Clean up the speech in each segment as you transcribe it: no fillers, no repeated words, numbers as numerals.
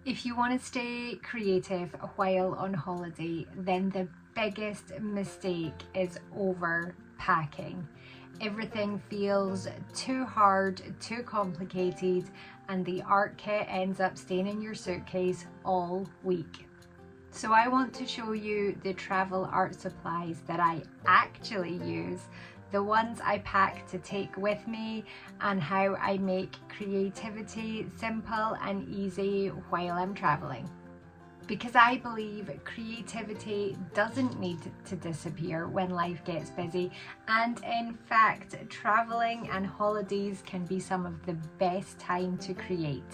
If you want to stay creative while on holiday, then the biggest mistake is overpacking. Everything feels too hard, too complicated, and the art kit ends up staying in your suitcase all week. So I want to show you the travel art supplies that I actually use, the ones I pack to take with me, and how I make creativity simple and easy while I'm traveling. Because I believe creativity doesn't need to disappear when life gets busy, and in fact, traveling and holidays can be some of the best time to create.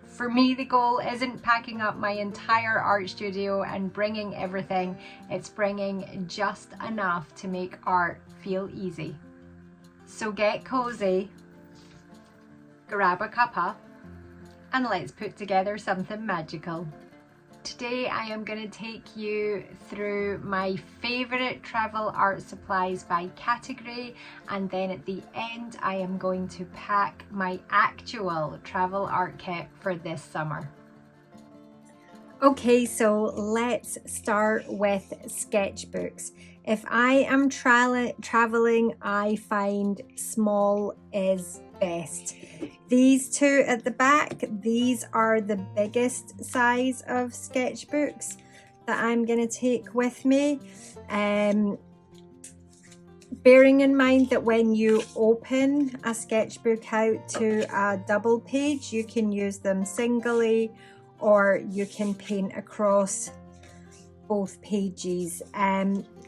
For me, the goal isn't packing up my entire art studio and bringing everything, it's bringing just enough to make art feel easy. So get cozy, grab a cuppa, and let's put together something magical. Today I am going to take you through my favourite travel art supplies by category, and then at the end I am going to pack my actual travel art kit for this summer. Okay, so let's start with sketchbooks. If I am traveling, I find small is best. These two at the back, these are the biggest size of sketchbooks that I'm going to take with me. Bearing in mind that when you open a sketchbook out to a double page, you can use them singly or you can paint across both pages.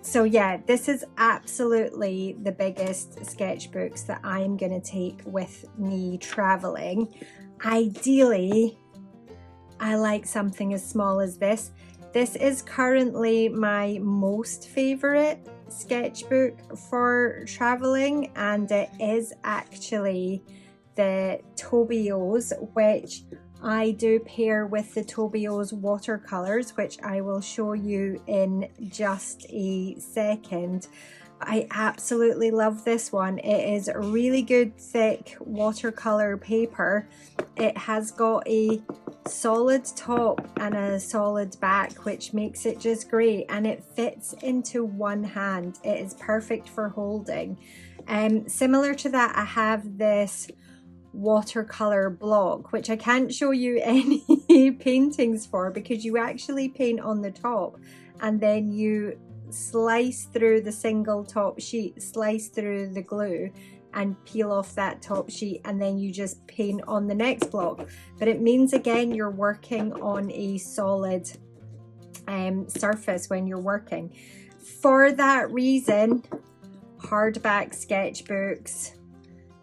So yeah, this is absolutely the biggest sketchbooks that I'm going to take with me traveling. Ideally, I like something as small as this. This is currently my most favorite sketchbook for traveling, and it is actually the Tobios, which I do pair with the Tobios watercolors, which I will show you in just a second. I absolutely love this one. It is a really good thick watercolor paper. It has got a solid top and a solid back, which makes it just great, and it fits into one hand. It is perfect for holding. Similar to that, I have this watercolor block, which I can't show you any paintings for because you actually paint on the top and then you slice through the single top sheet, slice through the glue and peel off that top sheet, and then you just paint on the next block. But it means again you're working on a solid surface when you're working. For that reason, hardback sketchbooks,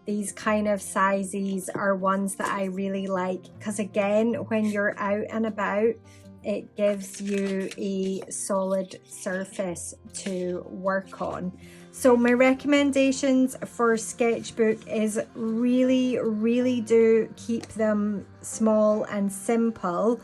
these kind of sizes are ones that I really like, because again, when you're out and about, it gives you a solid surface to work on. So my recommendations for sketchbook is really do keep them small and simple,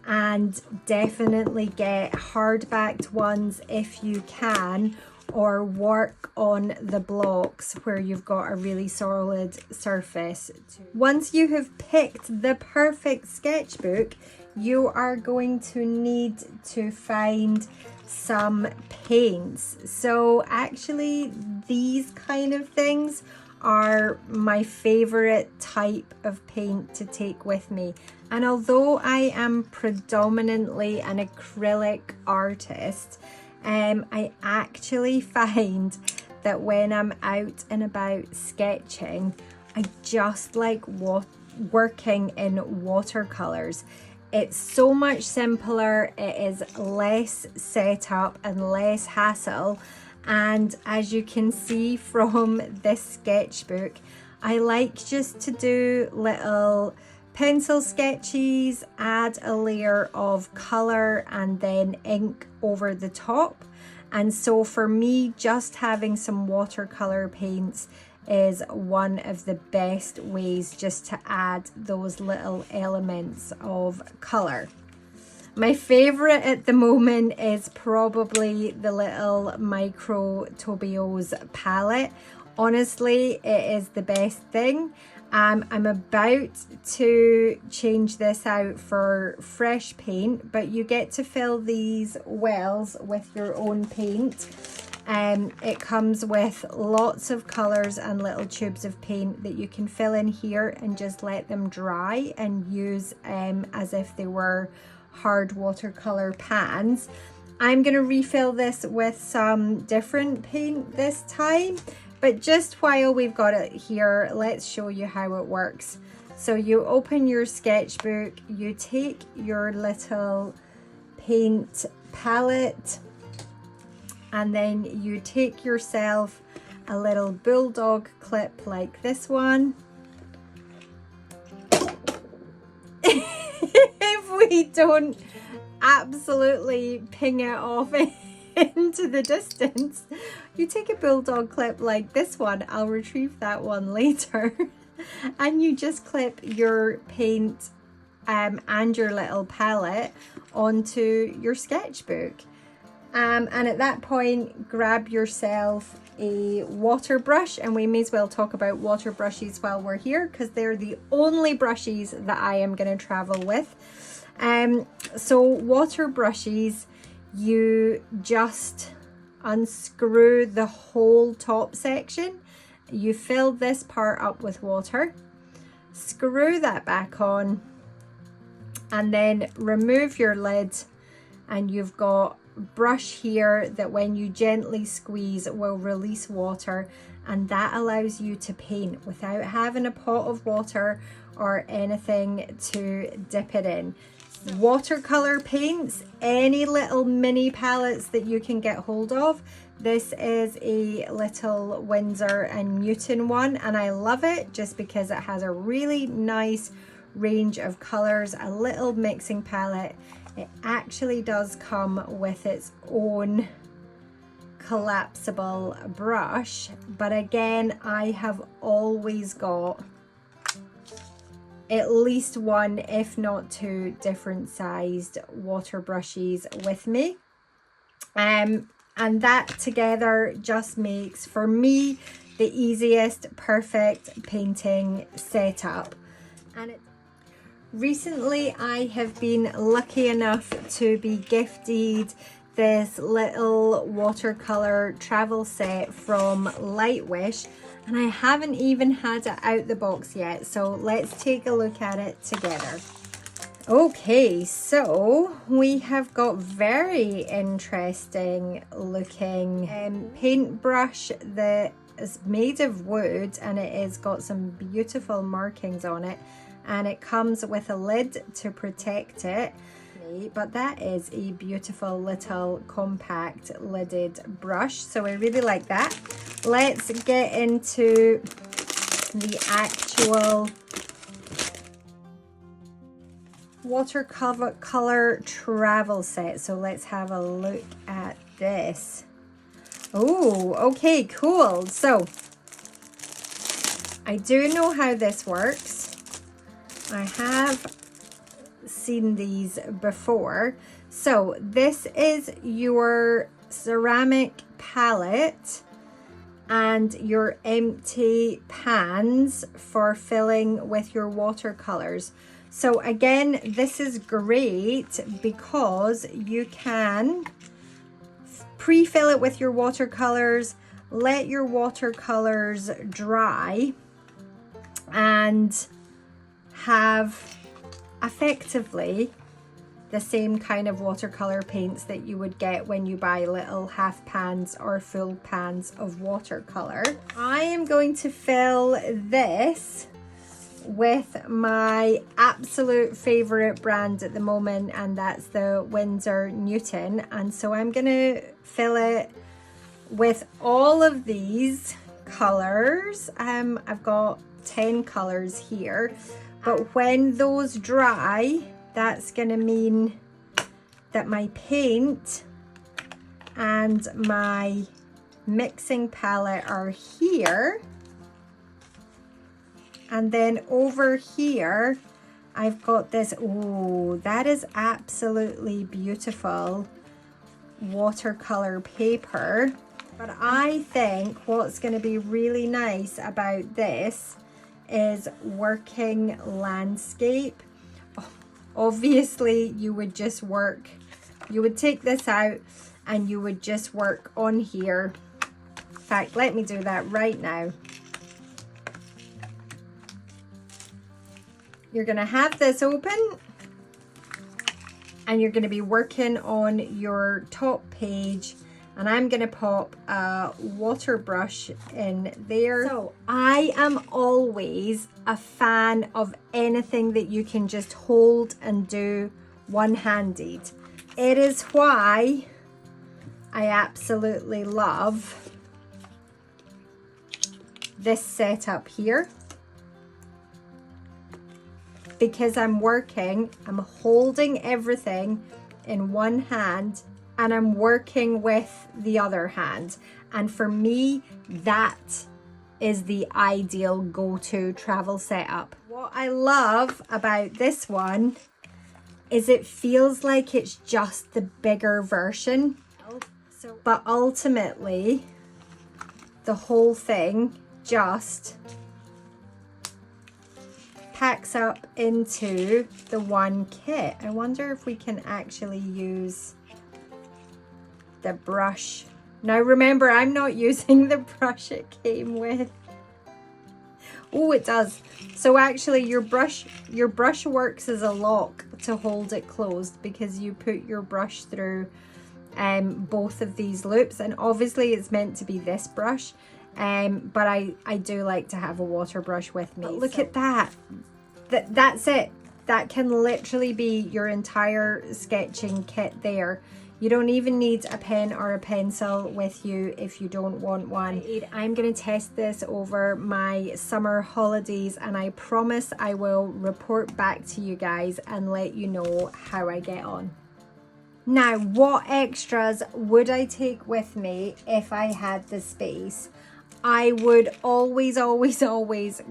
and definitely get hardbacked ones if you can, or work on the blocks where you've got a really solid surface. Once you have picked the perfect sketchbook, you are going to need to find some paints. So actually these kind of things are my favorite type of paint to take with me. And although I am predominantly an acrylic artist, I actually find that when I'm out and about sketching, I just like working in watercolors. It's so much simpler, it is less setup and less hassle, and as you can see from this sketchbook, I like just to do little pencil sketches, add a layer of color and then ink over the top. And so for me, just having some watercolor paints is one of the best ways just to add those little elements of color. My favorite at the moment is probably the little micro Tobios palette. Honestly, it is the best thing. I'm about to change this out for fresh paint, but you get to fill these wells with your own paint. It comes with lots of colours and little tubes of paint that you can fill in here and just let them dry and use as if they were hard watercolour pans. I'm going to refill this with some different paint this time, but just while we've got it here, let's show you how it works. So you open your sketchbook, you take your little paint palette, and then you take yourself a little bulldog clip like this one. If we don't absolutely ping it off into the distance, you take a bulldog clip like this one, I'll retrieve that one later, and you just clip your paint and your little palette onto your sketchbook. And at that point, grab yourself a water brush, and we may as well talk about water brushes while we're here, because they're the only brushes that I am going to travel with. So water brushes, you just unscrew the whole top section, you fill this part up with water, screw that back on, and then remove your lid, and you've got brush here that when you gently squeeze will release water, and that allows you to paint without having a pot of water or anything to dip it in. Watercolor paints, any little mini palettes that you can get hold of. This is a little Winsor and Newton one, and I love it just because it has a really nice range of colors, a little mixing palette. It actually does come with its own collapsible brush, but again, I have always got at least one, if not two, different sized water brushes with me. And that together just makes, for me, the easiest, perfect painting setup. And recently I have been lucky enough to be gifted this little watercolor travel set from Lightwish, and I haven't even had it out the box yet, so let's take a look at it together. Okay, so we have got very interesting looking paintbrush that is made of wood, and it has got some beautiful markings on it, and it comes with a lid to protect it. But that is a beautiful little compact lidded brush, so I really like that. Let's get into the actual watercolor travel set. So let's have a look at this. Oh, okay, cool. So I do know how this works. I have seen these before. So this is your ceramic palette and your empty pans for filling with your watercolors. So again, this is great because you can pre-fill it with your watercolors, let your watercolors dry, and have effectively the same kind of watercolor paints that you would get when you buy little half pans or full pans of watercolor. I am going to fill this with my absolute favorite brand at the moment, and that's the Winsor Newton. And so I'm gonna fill it with all of these colors. I've got 10 colors here. But when those dry, that's going to mean that my paint and my mixing palette are here. And then over here, I've got this, oh, that is absolutely beautiful watercolor paper. But I think what's going to be really nice about this is working landscape. Obviously, you would just work, you would take this out and you would just work on here. In fact, let me do that right now. You're going to have this open and you're going to be working on your top page, and I'm going to pop a water brush in there. So I am always a fan of anything that you can just hold and do one-handed. It is why I absolutely love this setup here, because I'm holding everything in one hand and I'm working with the other hand. And for me, that is the ideal go-to travel setup. What I love about this one is it feels like it's just the bigger version. But ultimately, the whole thing just packs up into the one kit. I wonder if we can actually use the brush. Now remember, I'm not using the brush it came with. Oh, it does. So actually your brush works as a lock to hold it closed, because you put your brush through both of these loops, and obviously it's meant to be this brush. But I do like to have a water brush with me. But look at that. That's it. That can literally be your entire sketching kit there. You don't even need a pen or a pencil with you if you don't want one. I'm going to test this over my summer holidays, and I promise I will report back to you guys and let you know how I get on. Now, what extras would I take with me if I had the space? I would always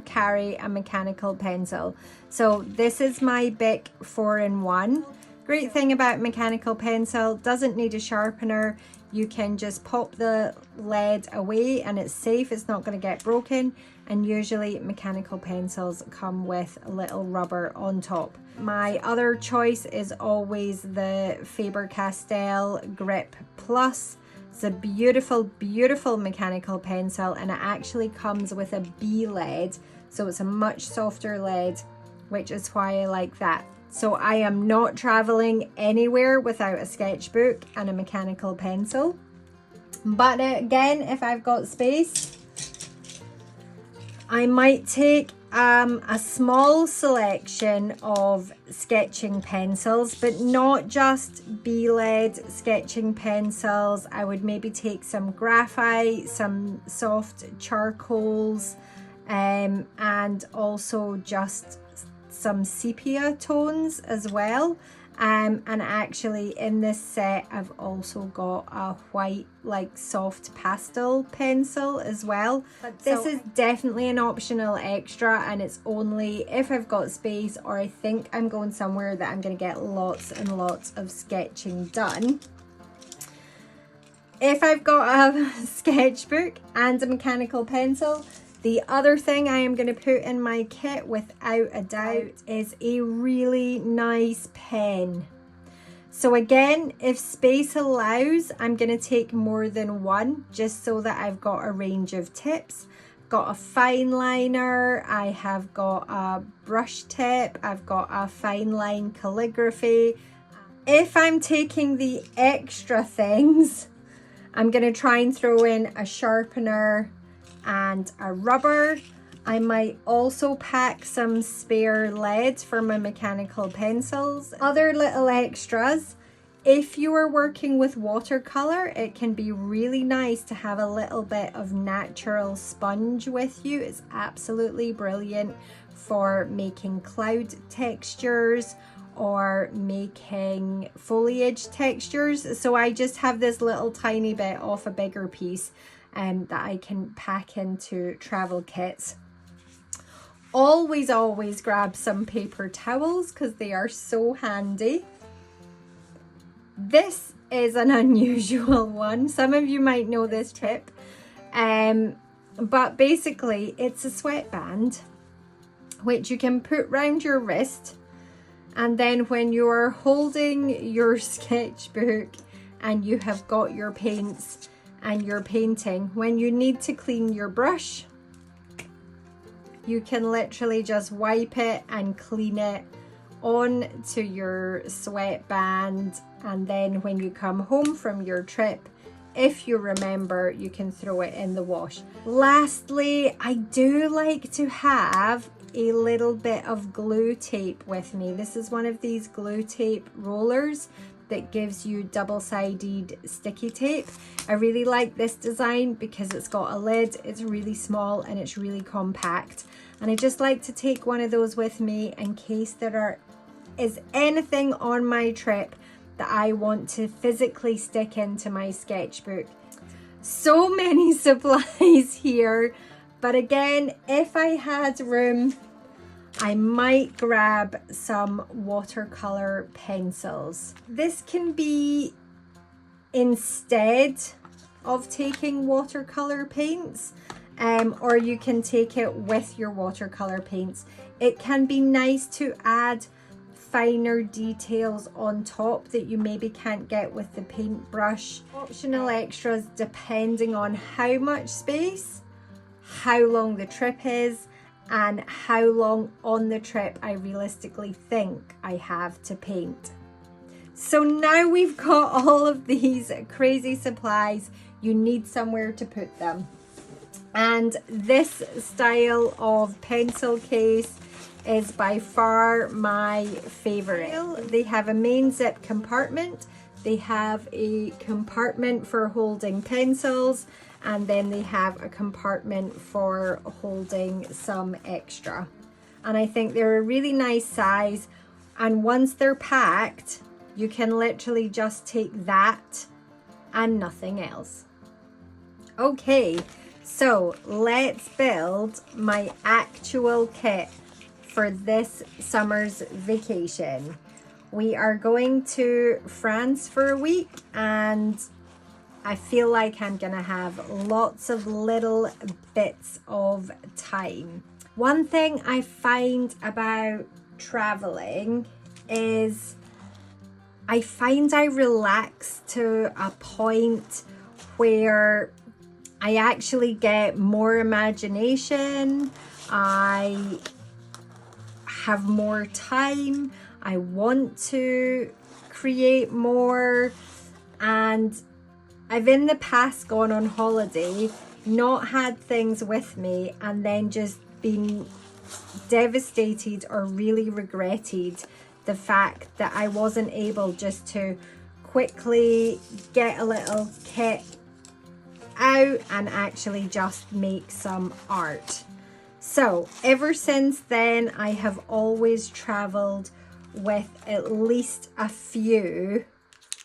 carry a mechanical pencil. So this is my Bic 4-in-1. Great thing about mechanical pencil, doesn't need a sharpener. You can just pop the lead away and it's safe, it's not going to get broken. And usually mechanical pencils come with a little rubber on top. My other choice is always the Faber-Castell Grip Plus. It's a beautiful mechanical pencil, and it actually comes with a B lead, so it's a much softer lead, which is why I like that. So I am not traveling anywhere without a sketchbook and a mechanical pencil. But again, if I've got space, I might take a small selection of sketching pencils, but not just B-lead sketching pencils. I would maybe take some graphite, some soft charcoals, and also just some sepia tones as well. And actually in this set I've also got a white, like, soft pastel pencil as well. But this is definitely an optional extra, and it's only if I've got space or I think I'm going somewhere that I'm going to get lots and lots of sketching done. If I've got a sketchbook and a mechanical pencil, the other thing I am going to put in my kit without a doubt is a really nice pen. So again, if space allows, I'm going to take more than one, just so that I've got a range of tips. Got a fine liner, I have got a brush tip, I've got a fine line calligraphy. If I'm taking the extra things, I'm going to try and throw in a sharpener and a rubber. I might also pack some spare lead for my mechanical pencils. Other little extras, if you are working with watercolor, it can be really nice to have a little bit of natural sponge with you. It's absolutely brilliant for making cloud textures or making foliage textures. So I just have this little tiny bit off a bigger piece that I can pack into travel kits. Always grab some paper towels because they are so handy. This is an unusual one. Some of you might know this tip, but basically it's a sweatband, which you can put round your wrist. And then when you're holding your sketchbook and you have got your paints and you're painting, when you need to clean your brush, you can literally just wipe it and clean it onto your sweatband. And then when you come home from your trip, if you remember, you can throw it in the wash. Lastly, I do like to have a little bit of glue tape with me. This is one of these glue tape rollers that gives you double-sided sticky tape. I really like this design because it's got a lid, it's really small and it's really compact. And I just like to take one of those with me in case there is anything on my trip that I want to physically stick into my sketchbook. So many supplies here, but again, if I had room, I might grab some watercolor pencils. This can be instead of taking watercolor paints, or you can take it with your watercolor paints. It can be nice to add finer details on top that you maybe can't get with the paintbrush. Optional extras depending on how much space, how long the trip is, and how long on the trip I realistically think I have to paint. So now we've got all of these crazy supplies, you need somewhere to put them. And this style of pencil case is by far my favorite. They have a main zip compartment, they have a compartment for holding pencils, and then they have a compartment for holding some extra. And I think they're a really nice size, and once they're packed, you can literally just take that and nothing else. Okay, so let's build my actual kit for this summer's vacation. We are going to France for a week, and I feel like I'm gonna have lots of little bits of time. One thing I find about traveling is I find I relax to a point where I actually get more imagination, I have more time, I want to create more, and I've in the past gone on holiday, not had things with me, and then just been devastated or really regretted the fact that I wasn't able just to quickly get a little kit out and actually just make some art. So ever since then, I have always traveled with at least a few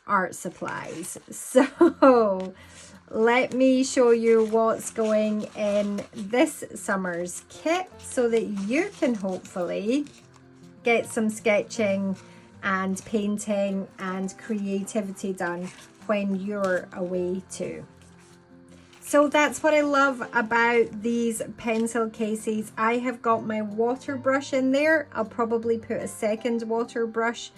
art supplies. So let me show you what's going in this summer's kit so that you can hopefully get some sketching and painting and creativity done when you're away too. So that's what I love about these pencil cases. I have got my water brush in there. I'll probably put a second water brush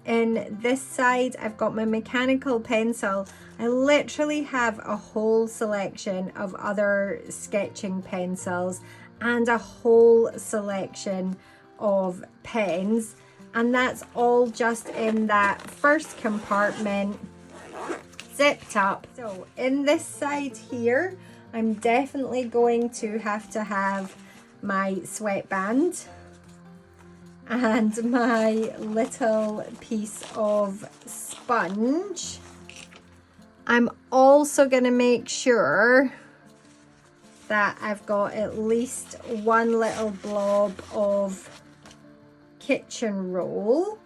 in this side. I've got my mechanical pencil. I literally have a whole selection of other sketching pencils and a whole selection of pens, and that's all just in that first compartment, zipped up. So in this side here, I'm definitely going to have my sweatband and my little piece of sponge. I'm also going to make sure that I've got at least one little blob of kitchen roll.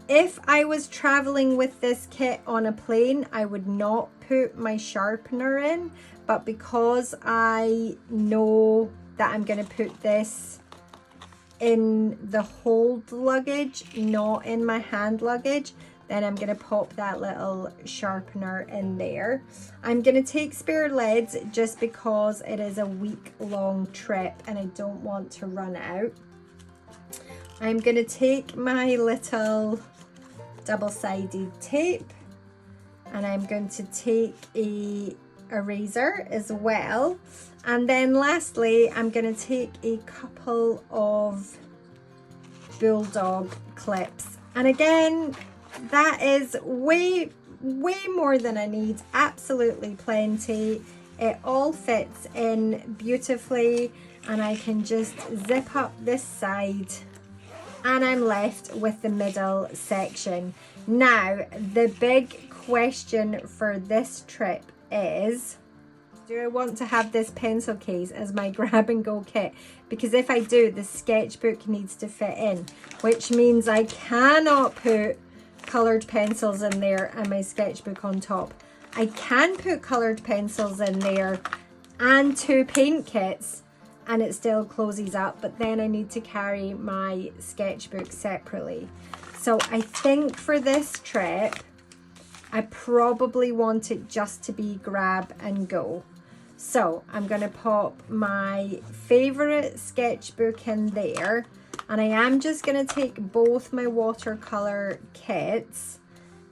If I was traveling with this kit on a plane, I would not put my sharpener in, but because I know that I'm going to put this in the hold luggage, not in my hand luggage, then I'm going to pop that little sharpener in there. I'm going to take spare leads just because it is a week-long trip and I don't want to run out. I'm going to take my little double-sided tape and I'm going to take a eraser as well, and then lastly I'm going to take a couple of bulldog clips, and again that is way more than I need, absolutely plenty. It all fits in beautifully, and I can just zip up this side and I'm left with the middle section. Now the big question for this trip is, do I want to have this pencil case as my grab and go kit? Because if I do, the sketchbook needs to fit in, which means I cannot put coloured pencils in there and my sketchbook on top. I can put coloured pencils in there and 2 paint kits and it still closes up, but then I need to carry my sketchbook separately. So I think for this trip, I probably want it just to be grab and go. So I'm going to pop my favourite sketchbook in there, and I am just going to take both my watercolour kits,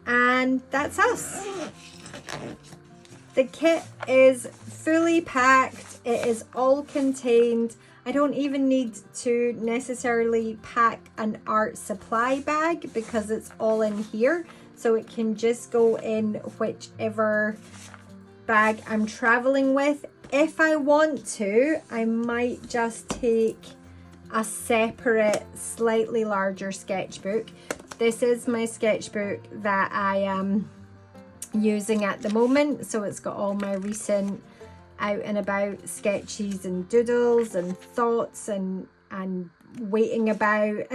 and that's us. The kit is fully packed, it is all contained. I don't even need to necessarily pack an art supply bag because it's all in here, so it can just go in whichever bag I'm traveling with. If I want to, I might just take a separate, slightly larger sketchbook. This is my sketchbook that I am using at the moment, so it's got all my recent out and about sketches and doodles and thoughts and waiting about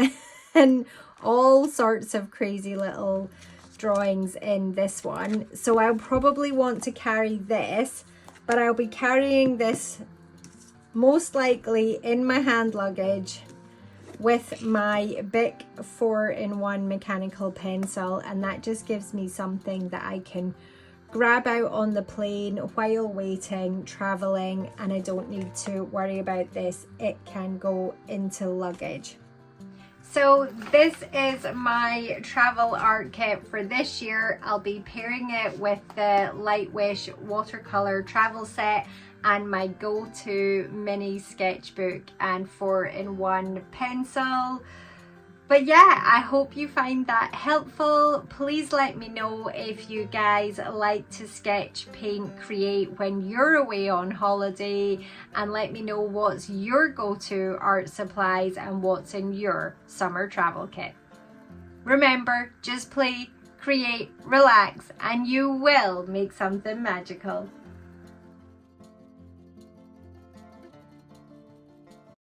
and all sorts of crazy little drawings in this one. So I'll probably want to carry this, but I'll be carrying this most likely in my hand luggage with my Bic 4-in-1 mechanical pencil, and that just gives me something that I can grab out on the plane while waiting, traveling, and I don't need to worry about this. It can go into luggage. So this is my travel art kit for this year. I'll be pairing it with the Lightwish watercolor travel set and my go-to mini sketchbook and 4-in-1 pencil. But yeah, I hope you find that helpful. Please let me know if you guys like to sketch, paint, create when you're away on holiday, and let me know what's your go-to art supplies and what's in your summer travel kit. Remember, just play, create, relax, and you will make something magical.